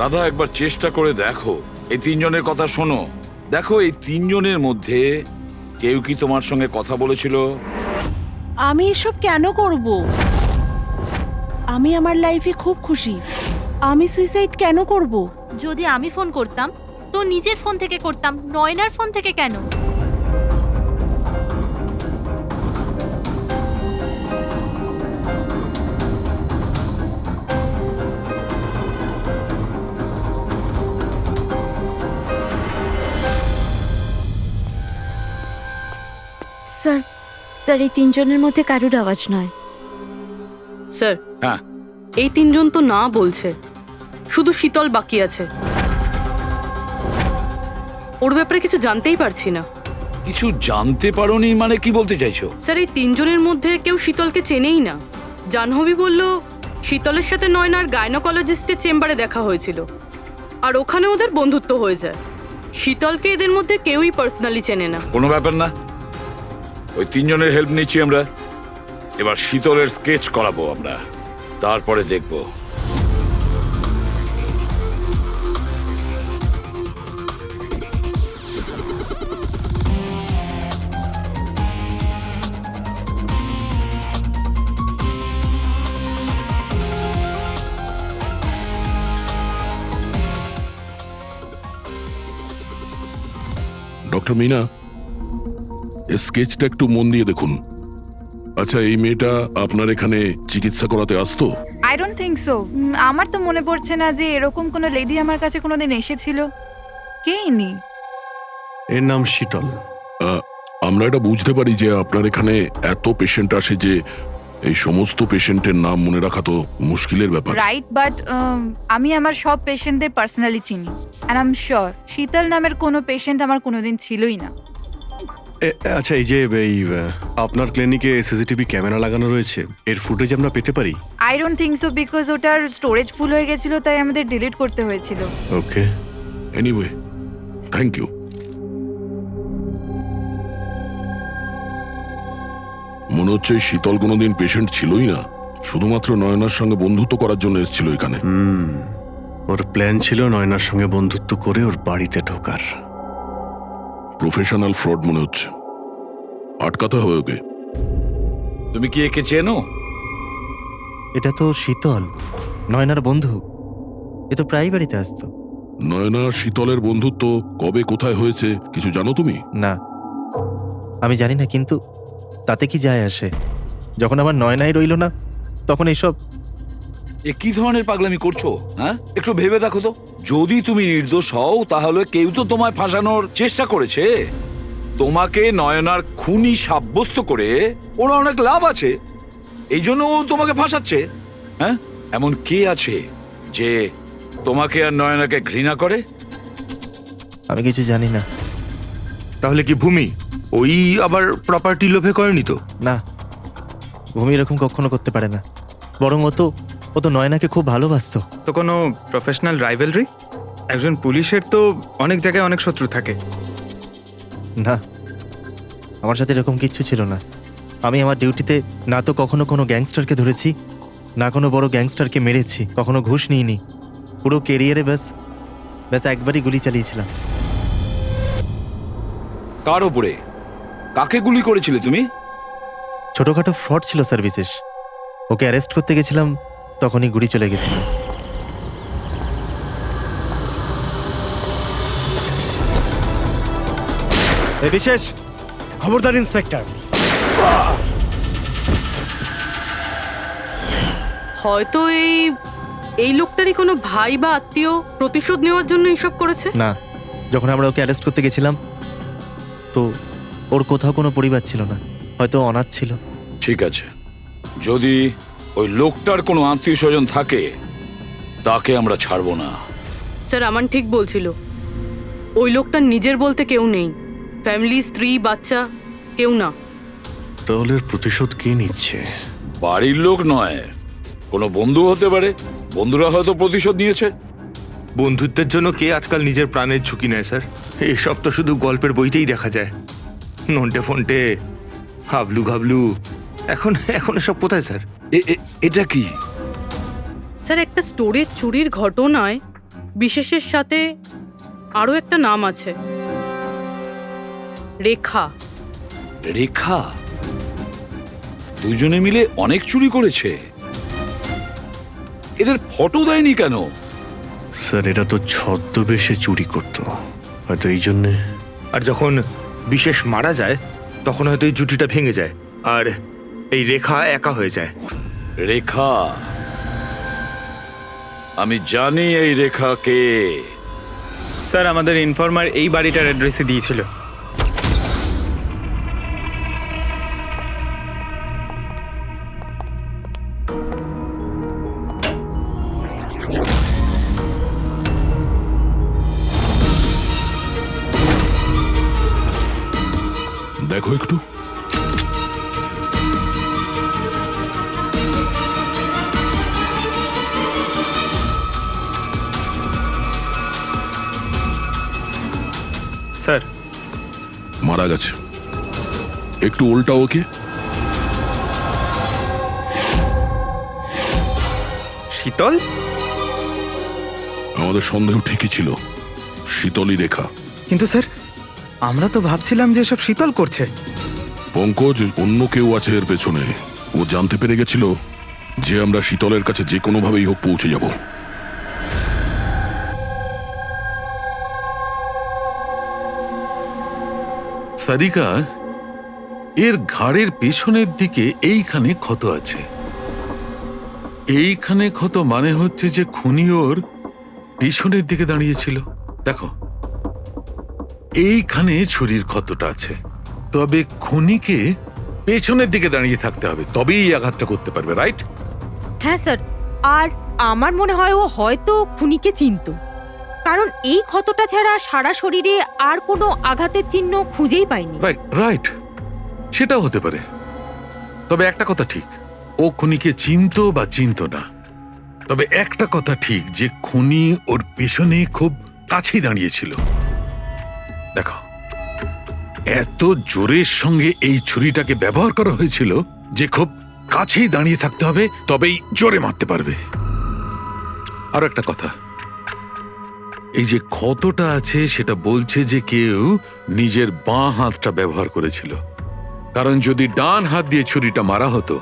রাধা, একবার চেষ্টা করে দেখো, এই 3 জনের কথা শোনো। দেখো এই 3 জনের মধ্যে কেউ কি তোমার সঙ্গে কথা বলেছিল? আমি এসব কেন করব? আমি আমার লাইফে খুব খুশি। আমি সুইসাইড কেন করব? যদি আমি ফোন করতাম তো নিজের ফোন থেকে করতাম, নয়নার ফোন থেকে কেন? স্যার, স্যার এই 3 জনের মধ্যে কারুর আওয়াজ নয়। স্যার, হ্যাঁ, এই 3 জন তো না বলছে, শুধু শীতল বাকি আছে। ওর ব্যাপারে কিছু জানতেই পারছি না। কিছু জানতে পারোনি মানে কি বলতে চাইছো? স্যার, এই 3 জনের মধ্যে কেউ শীতলকে চেনেই না। জাহ্নবী বলল শীতলের সাথে নয়নার গাইনোকোলজিস্টের চেম্বারে দেখা হয়েছিল আর ওখানে ওদের বন্ধুত্ব হয়ে যায়। শীতলকে এদের মধ্যে কেউই পার্সোনালি চেনে না। কোনো ব্যাপার না, ওই 3 জনের হেল্প নিচ্ছি আমরা। এবার শীতলের স্কেচ করাবো আমরা, তারপরে দেখবো। ডক্টর মিনা, এই স্কেচটা একটু মন দিয়ে দেখুন। আচ্ছা, এই মেয়েটা আপনার এখানে চিকিৎসা করাতে আসতো? I don't think so. আমার তো মনে পড়ছে না যে এরকম কোনো লেডি আমার কাছে কোনোদিন এসেছিল। কে ইনি? এর নাম শীতল। আমরা এটা বুঝতে পারি যে আপনার এখানে এত পেশেন্ট আসে যে এই সমস্ত পেশেন্টের নাম মনে রাখা তো মুশকিলের ব্যাপার। রাইট, বাট আমি আমার সব পেশেন্টদের পার্সোনালি চিনি অ্যান্ড আই এম শিওর শীতল নামের কোনো পেশেন্ট আমার কোনোদিন ছিলই না। আচ্ছা, এই যে আপনার ক্লিনিকে সিসিটিভি ক্যামেরা লাগানো রয়েছে, এর ফুটেজ আমরা পেতে পারি? I don't think so, because ওটার স্টোরেজ ফুল হয়ে গেছিল, তাই আমাদের ডিলিট করতে হয়েছিল। ওকে, এনিওয়ে, থ্যাংক ইউ। মনে হচ্ছে এই শীতল কোনোদিন পেশেন্ট ছিলই না, শুধুমাত্র নয়নার সঙ্গে বন্ধুত্ব করার জন্য এসেছিল এখানে। ওর প্ল্যান ছিল নয়নার সঙ্গে বন্ধুত্ব করে ওর বাড়িতে ঢোকার। প্রফেশনাল ফ্রড মনে হচ্ছে, আটকাতে হবে ওকে। তুমি কি একে চেনো? এটা তো শীতল, নয়নার বন্ধু। এ তো প্রায় বাড়িতে আসতো। নয়না শীতলের বন্ধুত্ব কবে কোথায় হয়েছে কিছু জানো তুমি? না, আমি জানি না, কিন্তু তাতে কি যায় আসে? যখন আমার নয়নাই রইল না তখন এইসব। এ কি ধরনের পাগলামি করছো? হ্যাঁ, একটু ভেবে দেখো তো। যদি তুমি নির্দোষ হও তাহলে কেউ তো তোমায় ফাঁসানোর চেষ্টা করেছে। তোমাকে নয়নার খুনি সাব্যস্ত করে ওরা অনেক লাভ আছে, এই জন্য ও তোমাকে ফাঁসাচ্ছে। হ্যাঁ, এমন কে আছে যে তোমাকে আর নয়নাকে ঘৃণা করে? আমি কিছু জানি না। তাহলে কি ভূমি ওই আবার প্রপার্টি লোভে করেনি তো? না, ভূমি এরকম কখনো করতে পারে না। বরং ও তো নয়নাকে খুব ভালোবাসতো। তো কোনো প্রফেশনাল রাইভেলরি? একজন পুলিশের তো অনেক জায়গায় অনেক শত্রু থাকে। না, আমার সাথে এরকম কিচ্ছু ছিল না। আমি আমার ডিউটিতে না তো কখনো কোনো গ্যাংস্টারকে ধরেছি, না কোনো বড় গ্যাংস্টারকে মেরেছি, কখনো ঘুষ নিইনি। পুরো কেরিয়ারে ব্যাস একবারই গুলি চালিয়েছিলাম। কার ওপরে? কাকে গুলি করেছিলে তুমি? ছোটখাটো ফ্রড ছিল স্যার, বিশেষ। ওকে অ্যারেস্ট করতে গেছিলাম, তখনই গুলি চলে গেছিল। এই বিশেষ খবরদার ইন্সপেক্টর। হয়তো এই লোকটারই কোনো ভাই বা আত্মীয় প্রতিশোধ নেওয়ার জন্য এসব করেছে। না, যখন আমরা ওকে অ্যারেস্ট করতে গেছিলাম তো ওর কোথাও কোনো পরিবার ছিল না, হয়তো অনাথ ছিল। ঠিক আছে, যদি ওই লোকটার কোনো আত্মীয় স্বজন থাকে তাকে আমরা ছাড়বো না। স্যার আমান ঠিক বলছিল, ওই লোকটার নিজের বলতে কেউ নেই, ফ্যামিলি, স্ত্রী, বাচ্চা কেউ না। তাহলে এর প্রতিশোধ কে নিচ্ছে? বাড়ির লোক নয়, কোনো বন্ধু হতে পারে। বন্ধুরা হয়তো প্রতিশোধ নিয়েছে। বন্ধুত্বের জন্য কে আজকাল নিজের প্রাণের ঝুঁকি নেয় স্যার? এসব তো শুধু গল্পের বইতেই দেখা যায়। নন্টে ফন্টে, হাবলু ঘাবলু, এখন এসব কোথায় স্যার? এটা কি? স্যার একটা স্টোরের চুরির ঘটনায় বিশেষের সাথে আরও একটা নাম আছে, রেখা। রেখা? দুজনে মিলে অনেক চুরি করেছে। এদের ফটো দেয়নি কেন? স্যার এরা তো ছদ্মবেশে চুরি করতো, হয়তো এই জন্যে। আর যখন বিশেষ মারা যায় তখন হয়তো এই জুটিটা ভেঙে যায় আর এই রেখা একা হয়ে যায়। রেখা? আমি জানি এই রেখা কে। স্যার আমাদের ইনফর্মার এই বাড়িটার অ্যাড্রেসে দিয়েছিল। দেখো একটু। স্যার মারা গেছে, একটু উল্টা ওকে। শীতল? আমাদের সন্দেহ ঠিকই ছিল, শীতলই রেখা। কিন্তু স্যার আমরা তো ভাবছিলাম যে সব শীতল করছে। পঙ্কজ, অন্য কেউ আছে এর পেছনে। ও জানতে পেরে গেছিল যে আমরা শীতলের কাছে যে কোনোভাবেই হোক পৌঁছে যাব। সারিকা, এর ঘাড়ের পেছনের দিকে এইখানে ক্ষত আছে। এইখানে ক্ষত মানে হচ্ছে যে খুনি ওর পেছনের দিকে দাঁড়িয়েছিল। দেখো, এইখানে ছুরির ক্ষতটা আছে, তবে খুনিকে পেছনের দিকে দাঁড়িয়ে থাকতে হবে, তবেই এই আঘাতটা করতে পারবে, রাইট? হ্যাঁ স্যার, আর আমার মনে হয় ও হয়তো খুনিকে চিনতো, কারণ এই ক্ষতটা ছাড়া সারা শরীরে আর কোনো আঘাতের চিহ্ন খুঁজেই পাইনি। রাইট রাইট, সেটাও হতে পারে। তবে একটা কথা ঠিক, ও খুনিকে চিনতো বা চিনতো না, তবে একটা কথা ঠিক যে খুনি ওর পেছনে খুব কাছেই দাঁড়িয়েছিল। দেখো, এত জোরের সঙ্গে এই ছুরিটাকে ব্যবহার করা হয়েছিল যে খুব কাছেই দাঁড়িয়ে থাকতে হবে, তবেই জোরে মারতে পারবে। আর একটা কথা, এই যে ক্ষতটা আছে সেটা বলছে যে কেউ নিজের বাঁ হাতটা ব্যবহার করেছিল, কারণ যদি ডান হাত দিয়ে ছুরিটা মারা হতো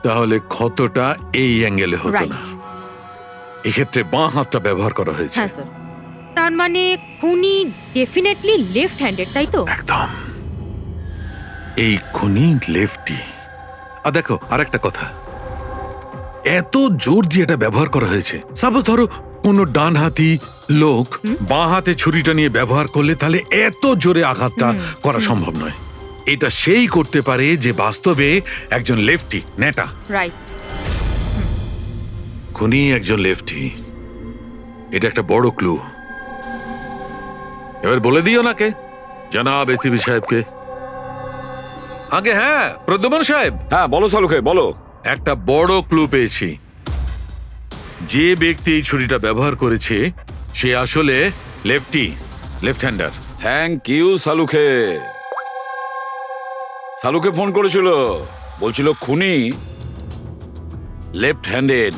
তাহলে ক্ষতটা এই অ্যাঙ্গেলে হতো না। এক্ষেত্রে বাঁ হাতটা ব্যবহার করা হয়েছে। হ্যাঁ স্যার, তার মানে খুনি ডেফিনেটলি লেফট হ্যান্ডেড, তাই তো? একদম, এই খুনি লেফটি। আর দেখো, আর একটা কথা, এত জোর দিয়ে এটা ব্যবহার করা হয়েছে। সাপোজ ধরো কোনো ডান হাতি লোক বাঁ হাতে ছুরিটা নিয়ে ব্যবহার করলে তাহলে এত জোরে আঘাতটা করা সম্ভব নয়। এটা সেই করতে পারে যে বাস্তবে একজন লেফটি, নেটা। রাইট। খুনি একজন লেফটি, এটা একটা বড় ক্লু। এবার বলে দিও নাকে জনাব এসিপি সাহেবকে। আগে হ্যাঁ, প্রদ্যুম্ন সাহেব। হ্যাঁ বলো সালুকে, বলো। একটা বড় ক্লু পেয়েছি। যে ব্যক্তি এই ছুরিটা ব্যবহার করেছে সে আসলে লেফট হ্যান্ডার। থ্যাংক ইউ সালুকে। সালুকে ফোন করেছিল, বলছিল খুনি লেফট হ্যান্ডেড।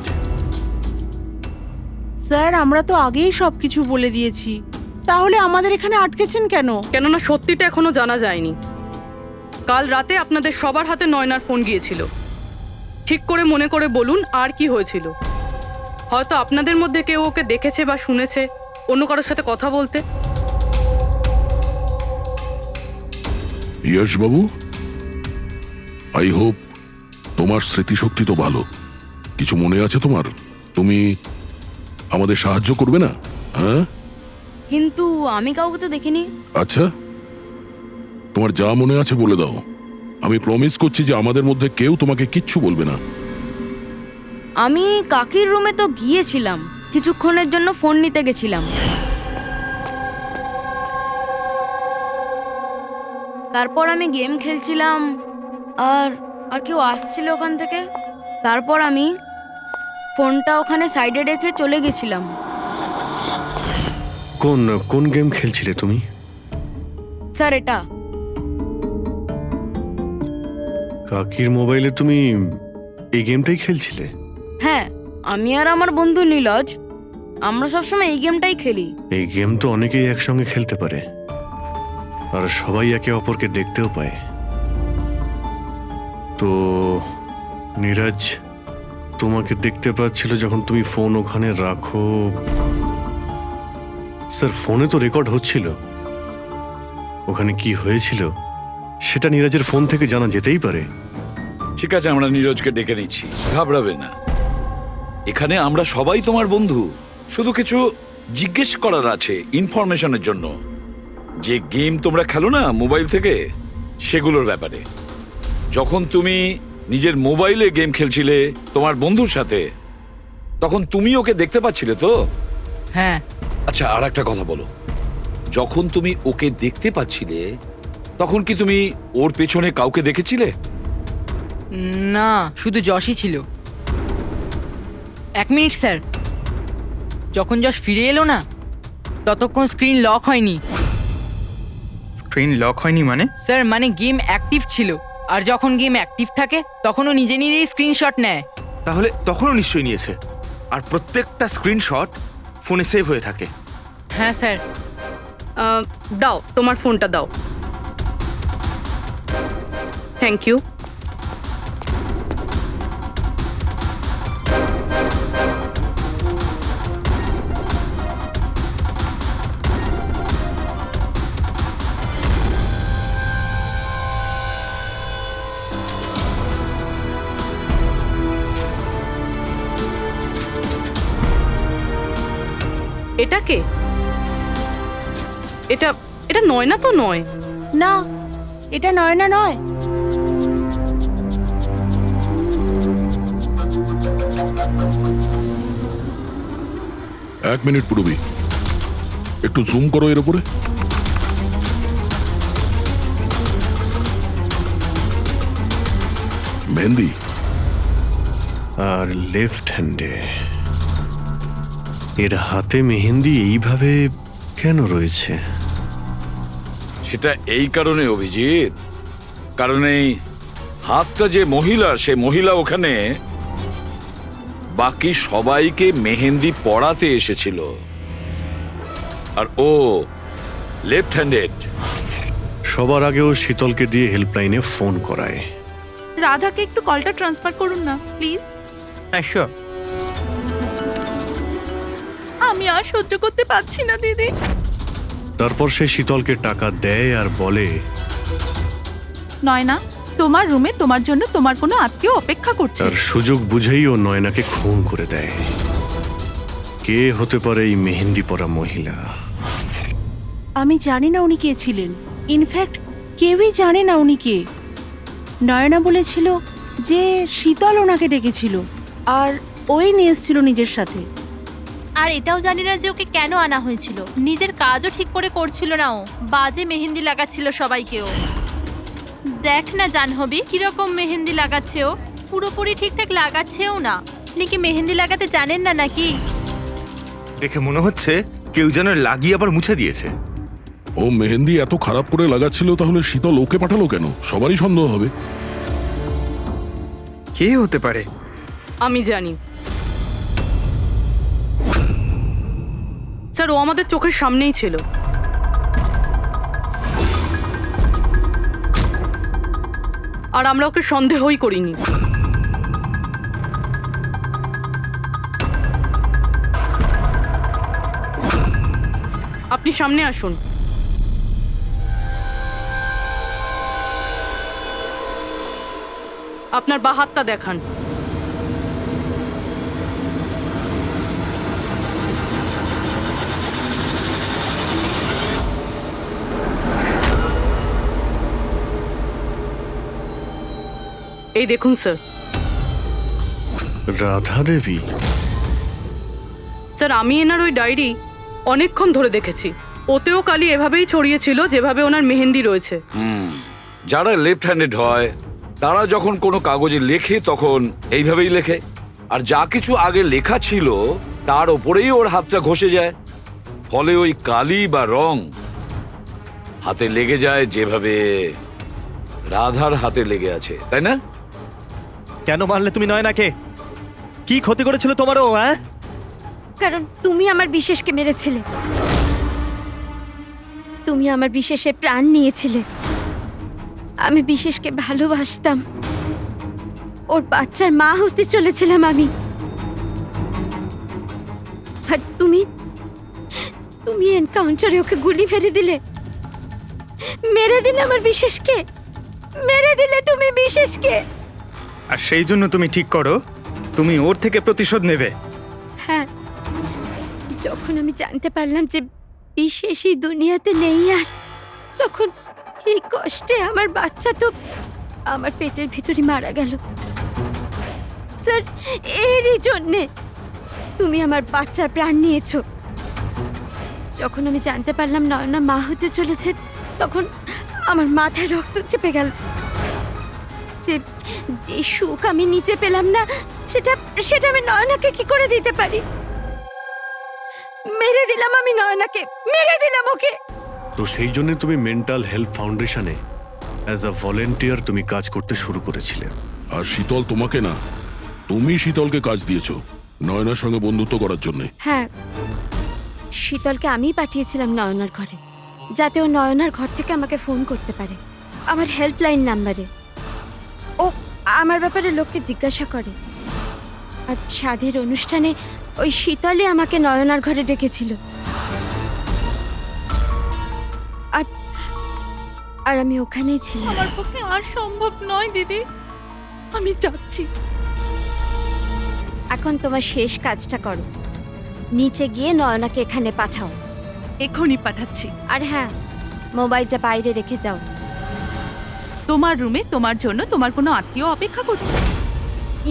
স্যার আমরা তো আগেই সবকিছু বলে দিয়েছি, তাহলে আমাদের এখানে আটকেছেন কেন? কেননা সত্যিটা এখনো জানা যায়নি। কাল রাতে আপনাদের সবার হাতে নয়নার ফোন গিয়েছিল। ঠিক করে মনে করে বলুন আর কি হয়েছিল। হয়তো আপনাদের মধ্যে কেউ ওকে দেখেছে বা শুনেছে অন্য কারোর সাথে কথা বলতে। ইয়শ বাবু, আই হোপ তোমার স্মৃতিশক্তি তো ভালো। কিছু মনে আছে তোমার? তুমি আমাদের সাহায্য করবে না? হ্যাঁ, কিন্তু আমি কাউকে তো দেখিনি। আচ্ছা, তোমার যা মনে আছে বলে দাও। আমি প্রমিস করছি যে আমাদের মধ্যে কেউ তোমাকে কিচ্ছু বলবে না। আমি কাকির রুমে তো গিয়েছিলাম, কিছুক্ষণের জন্য ফোন নিতে গেছিলাম। তারপর আমি গেম খেলছিলাম, আর আর কেউ আসছিল ওখান থেকে। তারপর আমি ফোনটা ওখানে সাইডে রেখে চলে গেছিলাম। কোন কোন গেম খেলছিলে তুমি? স্যার, এটা কাকির মোবাইলে তুমি এই গেমটাই খেলছিলে? হ্যাঁ, আমি আর আমার বন্ধু নীলজ আমরা সবসময় এই গেমটাই খেলি। এই গেম তো অনেকেই একসঙ্গে খেলতে পারে, আর সবাই একে অপরকে দেখতেও পায়। তো নীরজ তোমাকে দেখতে পাচ্ছিল যখন তুমি ফোন ওখানে রাখো। স্যার, ফোনে তো রেকর্ড হচ্ছিল। ওখানে কি হয়েছিল সেটা নীরজের ফোন থেকে জানা যেতেই পারে। ঠিক আছে, আমরা নীরজকে ডেকে নিচ্ছি, ঘাবড়াবে না। এখানে আমরা সবাই তোমার বন্ধু, শুধু কিছু জিজ্ঞেস করার আছে ইনফরমেশনের জন্য। যে গেম তোমরা খেলো না মোবাইল থেকে, সেগুলোর ব্যাপারে। যখন তুমি নিজের মোবাইলে গেম খেলছিলে তোমার বন্ধুর সাথে, তখন তুমি ওকে দেখতে পাচ্ছিলে তো? হ্যাঁ। আচ্ছা, আর একটা কথা বলো, যখন তুমি ওকে দেখতে পাচ্ছিলে তখন কি তুমি ওর পেছনে কাউকে দেখেছিলে? না, শুধু যশই ছিল। 1 মিনিট স্যার, যখন যশ ফিরে এলো না ততক্ষণ স্ক্রিন লক হয়নি। স্ক্রিন লক হয়নি মানে? স্যার, মানে গেম অ্যাক্টিভ ছিল, আর যখন গেম অ্যাক্টিভ থাকে তখন ও নিজে নিজেই স্ক্রিনশট নেয়। তাহলে তখনও নিশ্চয়ই নিয়েছে, আর প্রত্যেকটা স্ক্রিনশট ফোনে সেভ হয়ে থাকে। হ্যাঁ স্যার। দাও, তোমার ফোনটা দাও। Thank you. এটা কে? এটা এটা নয়না তো নয়। না, এটা নয়না নয়। এক মিনিট পূর্বী, একটু জুম করো এর উপরে। মেহেন্দি আর লেফট হ্যান্ডে এর হাতে মেহেন্দি এইভাবে কেন রয়েছে? সেটা এই কারণে অভিজিৎ, কারণ এই হাতটা যে মহিলা, সে মহিলা ওখানে বাকি সবাইকে মেহেন্দি পড়াতে এসেছিল, আর ও লেফট হ্যান্ডেড। সবার আগেও শীতলকে দিয়ে হেল্পলাইনে ফোন করায়। রাধাকে একটু কলটা ট্রান্সফার করুন না প্লিজ। হ্যাঁ, শিওর। আমি আর সহ্য করতে পারছি না দিদি। তারপর সে শীতলকে টাকা দেয় আর বলে, নয়না, তোমার রুমে তোমার জন্য তোমার কোনো আত্মীয় অপেক্ষা করছে। তার সুযোগ বুঝেই ও নয়নাকে খুন করে দেয়। কে হতে পারে এই মেহেন্দি পরা মহিলা? আমি জানি না উনি কে ছিলেন। ইনফ্যাক্ট কেউই জানে না উনি কে। নয়না বলেছিল যে শীতল ওনাকে ডেকেছিল, আর ওই নিয়ে এসেছিল নিজের সাথে। আর এটাও জানি না যে ওকে কেন আনা হয়েছিল। নিজের কাজও ঠিক করে করছিল না, ও বাজে মেহেন্দি লাগাচ্ছিল সবাইকেও। দেখ না জাহ্নবী, কিরকম মেহেন্দি লাগাচ্ছে ও, পুরোপুরি ঠিকঠাক লাগাচ্ছেও না। আপনি কি মেহেন্দি লাগাতে জানেন না নাকি? দেখে মনে হচ্ছে কেউ যেন লাগিয়ে আবার মুছে দিয়েছে। ও মেহেন্দি এত খারাপ করে লাগাচ্ছিল, তাহলে শীতল ওকে পাঠালো কেন? সবারই সন্দেহ হবে। কে হতে পারে? আমি জানি স্যার, ও আমাদের চোখের সামনেই ছিল। আর আমরা ওকে সন্দেহই করিনি। আপনি সামনে আসুন। আপনার বা হাতটা দেখান। এই দেখুন স্যার। রাধা দেবী? স্যার আমি এনার ওই ডায়েরি অনেকক্ষণ ধরে দেখেছি। ওতেও কালি এভাবেই ছড়িয়েছিল যেভাবে ওনার মেহেন্দি রয়েছে। যারা লেফট হ্যান্ডেড হয় তারা যখন কোনো কাগজে লেখে তখন এইভাবেই লেখে, আর যা কিছু আগে লেখা ছিল তার ওপরেই ওর হাতটা ঘষে যায়, ফলে ওই কালি বা রং হাতে লেগে যায় যেভাবে রাধার হাতে লেগে আছে, তাই না? কেন মারলে তুমি নয়নাকে? কি ক্ষতি করেছিল তোমারও? হ্যাঁ, কারণ তুমি আমার বিশেষকে মেরেছিলে। তুমি আমার বিশেষের প্রাণ নিয়েছিলে। আমি বিশেষকে ভালোবাসতাম। ওর বাচ্চার মা হতে চলেছিলাম আমি। আর তুমি তুমি এনকাউন্টারে ওকে গুলি মেরে দিলে। মেরে দিলে আমার বিশেষকে। মেরে দিলে তুমি বিশেষকে। আর সেই জন্য তুমি ঠিক করো তুমি ওর থেকে প্রতিশোধ নেবে। হ্যাঁ, যখন আমি জানতে পারলাম যে বিশেষ এই দুনিয়াতে নেই আর, তখন এই কষ্টে আমার বাচ্চা তো আমার পেটের ভিতরে মারা গেল। স্যার, এরই জন্যে তুমি আমার বাচ্চার প্রাণ নিয়েছো। যখন আমি জানতে পারলাম নয়না মা হতে চলেছে, তখন আমার মাথায় রক্ত চেপে গেল। যে যে সুখ আমি নিচে পেলাম না, সেটা সেটা আমি নয়নাকে কি করে দিতে পারি? মেরে দিলাম আমি নয়নাকে, মেরে দিলাম ওকে। তো সেই জন্য তুমি মেন্টাল হেলথ ফাউন্ডেশনে অ্যাজ আ ভলেন্টিয়ার তুমি কাজ করতে শুরু করেছিলে। আর শীতল তোমাকে না, তুমি শীতলকে কাজ দিয়েছো নয়নার সঙ্গে বন্ধুত্ব করার জন্য। হ্যাঁ, শীতলকে আমিই পাঠিয়েছিলাম নয়নার ঘরে, যাতে ও নয়নার ঘর থেকে আমাকে ফোন করতে পারে আমার হেল্পলাইন নাম্বারে। ও আমার ব্যাপারে লোককে জিজ্ঞাসা করে। আর সাধের অনুষ্ঠানে ওই শীতলই আমাকে নয়নার ঘরে ডেকেছিল। আর আর আমি ওখানেই ছিলাম। আমার পক্ষে আর সম্ভব নয় দিদি, আমি যাচ্ছি। এখন তোমার শেষ কাজটা করো, নিচে গিয়ে নয়নাকে এখানে পাঠাও। এখনই পাঠাচ্ছি। আর হ্যাঁ, মোবাইলটা বাইরে রেখে যাও। তোমার রুমে তোমার জন্য তোমার কোনো আত্মীয় অপেক্ষা করছে।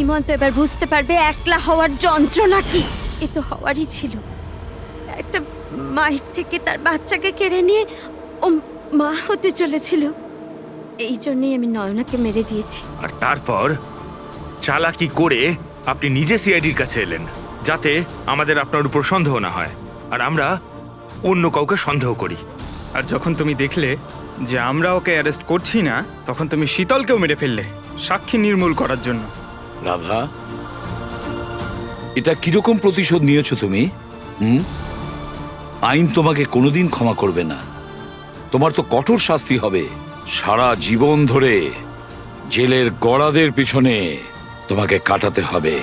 ইমন তো এবার বুঝতে পারবে একলা হওয়ার যন্ত্রণা কি। এ তো হওয়ারই ছিল। একটা মায়ের থেকে তার বাচ্চাকে কেড়ে নিয়ে ও মা হতে চলেছিল। এই জন্যই আমি নয়নাকে মেরে দিয়েছি। আর তারপর চালাকি করে আপনি নিজে সিআইডির কাছে এলেন, যাতে আমাদের আপনার উপর সন্দেহ না হয় আর আমরা অন্য কাউকে সন্দেহ করি। আর যখন তুমি দেখলে যে আমরা ওকে অ্যারেস্ট করছি না, তখন তুমি শীতলকেও মেরে ফেললে সাক্ষী নির্মূল করার জন্য। রাধা, এটা কিরকম প্রতিশোধ নিয়েছো তুমি? আইন তোমাকে কোনোদিন ক্ষমা করবে না। তোমার তো কঠোর শাস্তি হবে। সারা জীবন ধরে জেলের গড়াদের পিছনে তোমাকে কাটাতে হবে।